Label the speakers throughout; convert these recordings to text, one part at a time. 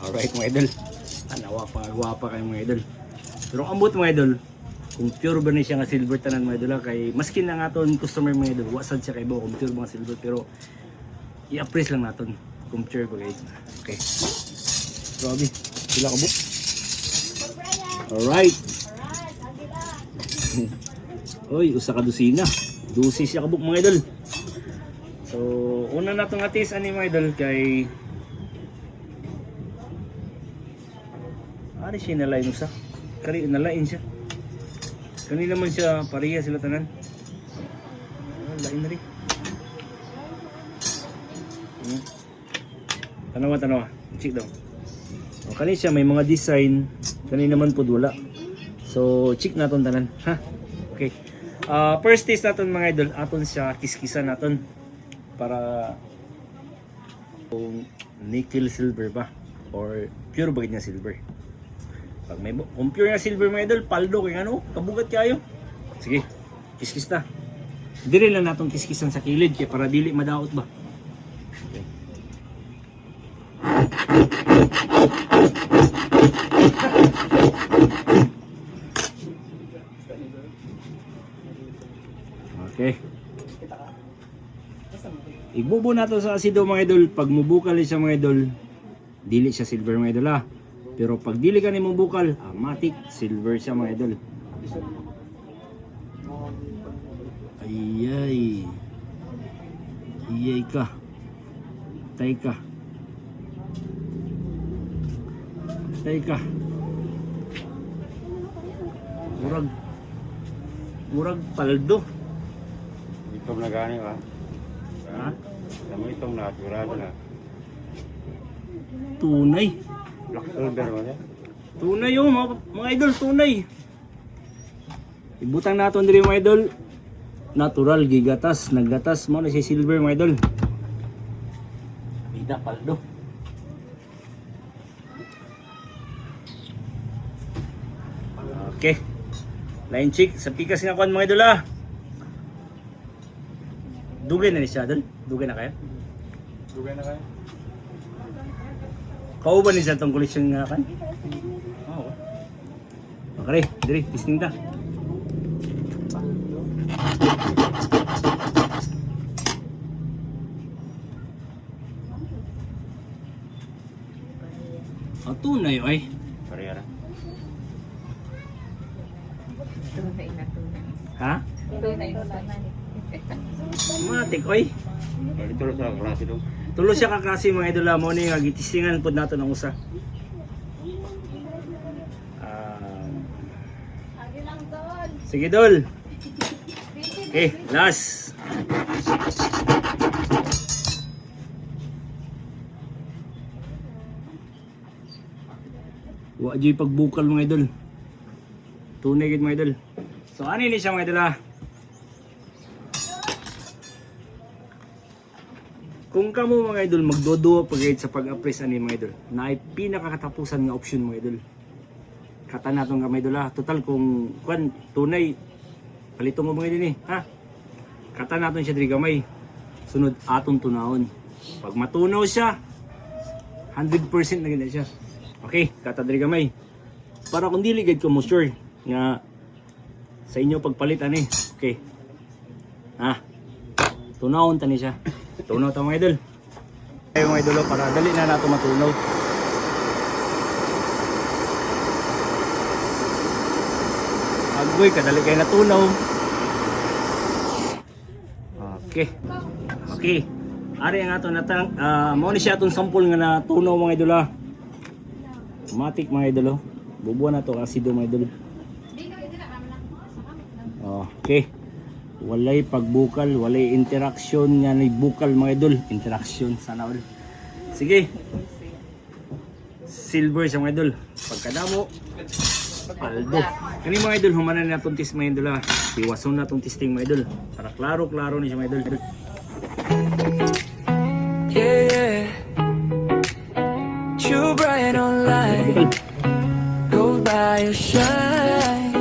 Speaker 1: Alright mga idol. Anawa pa gwapa kayo mga idol. Pero ambot mga idol, kung pure ba ni siya nga silver tanan mga idol kay maskin na nga ton customer mga idol, wasad siya kay bo kung pure ba nga silver pero i-appraise lang naton kung pure ba guys. Okay. Grabe. Sila ka book. Alright. Oy, usa ka dosina. Dosis siya ka book mga idol. So, una na itong atis ani mga idol kay ano siya nalain usa? Kari nalain siya. Kani naman siya pareha sila tanan. Lain na rin. Tanawa. Check daw. O, kani siya may mga design. Kani naman po wala. So, check naton tanan. Ha? Okay. First taste naton mga idol. Aton siya kiskisan naton. Para kung nickel silver ba or pure ba niya silver. Pag may kung pure nga silver mga idol, paldo kay ano, kabugat kayo. Sige, kiskis ta. Dili lang natong kiskisan sa kilid kay para dili madaot ba. Okay. Ibubo nato sa asido mga idol. Pag mubukal siya mga idol, dili siya silver mga idol Pero pag dili ka ni mubukal, matik silver siya mga idol. Ayay. Ayay ka. Tay ka. Tay ka. Murag paldo.
Speaker 2: Itong nagani ba?
Speaker 1: Ha?
Speaker 2: Kamu itong natural na.
Speaker 1: Tunay.
Speaker 2: Black silver mo niya?
Speaker 1: Tunay yung mga idol, tunay. Ibutang naton diri mga idol. Natural gigatas, naggatas mo na si silver mga idol. Bida paldo. Okay. Line check sa pikas nga kon mga idol Dugay na ni siya doon? Dugay na kayo?
Speaker 2: Dugay na kayo?
Speaker 1: Kauban ni siya itong koleksyon nga kan? Oo. Okay, diri, testing ta. Ang tunay ay.
Speaker 2: Pareha na.
Speaker 3: Tunay na tunay.
Speaker 1: Ha?
Speaker 3: Tunay na tunay.
Speaker 1: Matik oy.
Speaker 2: Ito lang sa klase doon.
Speaker 1: Tulo siya ka kasi mga idol mo ni nga gitistingan pud nato ng usa. Sige dol. Okay, last. Wa jud pagbukal mga idol. Tunay gid mga idol. So ano ni siya mga idol Kung kamo mga idol magdoduwa pagayad sa pag-appraise ani mga idol, na ay pinakakatapusan nga option mga idol. Kata naton nga mga idol total kung kwan tunay palito mo mga idol ha. Kata naton siya diri gamay. Sunod aton tunahon. Pag matunaw siya 100% na gid siya. Okay, kata diri gamay. Para kung dili gid ko mo sure nga sa inyo pagpalit ani. Okay. Ha. Tunawon tani siya. Tunaw ta mga idol. Ay mga idol para dali na nato matunaw. Agoy kadali kay natunaw. Okay. Okay. Ari ang ato natang mao ni siya atong sample nga natunaw mga idol Matik mga idol Bubuan na to asido mga idol. Okay. Walay pagbukal, walay interaction nga ni bukal mga idol. Interaction sana all. Sige. Silver siya mga idol. Pagkadamo paldo. Kani mga idol humanan na itong test mga idol Iwason na itong testing mga idol. Para klaro ni siya mga idol.
Speaker 4: Yeah. True bright online. Go by your shine.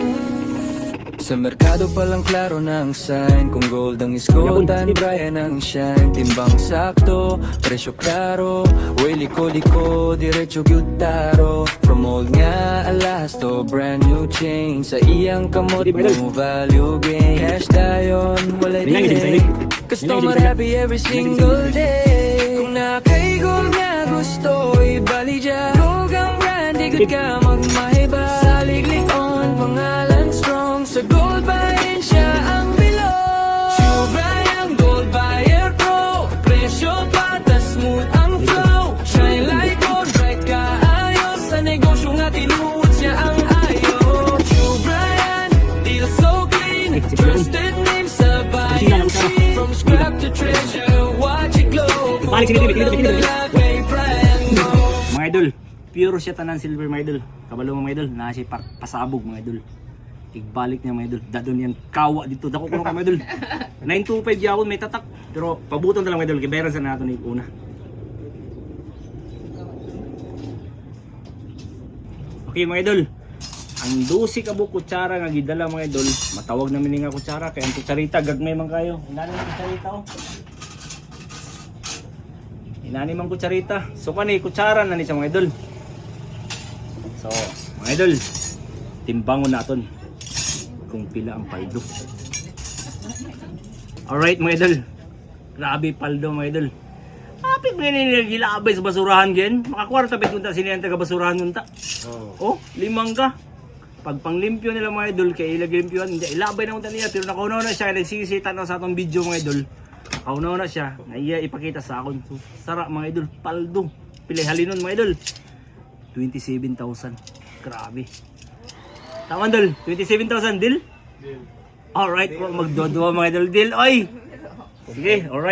Speaker 4: Sa merkado palang klaro ng sign. Kung gold ang iskot, tan Brian ang shine. Timbang sakto, presyo klaro. Way liko-liko, diretso gyutaro. From old nga alas to brand new chain. Sa iyang kamot mo value gain. Cash dayon, wala delay. Customer happy every single day. Kung nakay gold nga gusto, ibali dyan. Gold ang brand, di good ka magmahiba. Sa liglikon, pangalan strong. Sa gold buy-in siya ang bilog. True Brian, gold buyer pro. Presyo patas, smooth ang flow. Shine like gold, bright ka ayos. Sa negosyo nga tinuod siya ang ayo. True Brian, deal so clean. Trusted name sa bayan scene. From scrap to treasure, watch it glow.
Speaker 1: Balik sini, David,
Speaker 4: Full
Speaker 1: David,
Speaker 4: of the
Speaker 1: David.
Speaker 4: life, may brand go.
Speaker 1: Mga idol, pure siya tanan silver mga idol. Kabalo mga idol, na siya pasabog mga idol. Igbalik niya mga idol. Dadon yan kawa dito. Dako ko mga idol. 925 yawon may tatak. Pero pabuton na lang mga idol. Kibayaran sa nato ni una. Okay mga idol. Ang 12 ka bu kutsara nga gidala mga idol. Matawag namin nga kutsara kay ang kutsarita gagmay man kayo. Inani man kutsarita oh. Inani man kutsarita. So kani kutsara na ni sa mga idol. So, mga idol, timbangon naton kung pila ang paldo. Alright mga idol. Grabe paldo mga idol. Apit mo yun gilabay sa basurahan gen. Makakwarta pa kunta sinihan taga basurahan kunta. Oh, 5 ka. Pag panglimpyo nila mga idol, kaya ilaglimpyoan, hindi, ilabay na kunta niya. Pero nakaunaw na siya, nagsisita na sa atong video mga idol. Nakaunaw na siya, na iya ipakita sa akon. So, sarap mga idol, paldo. Pilay halinon mga idol. 27,000. Grabe. Tama idol, 27,000 deal? Alright po, magdodua mga idol deal. Oy! Sige, alright.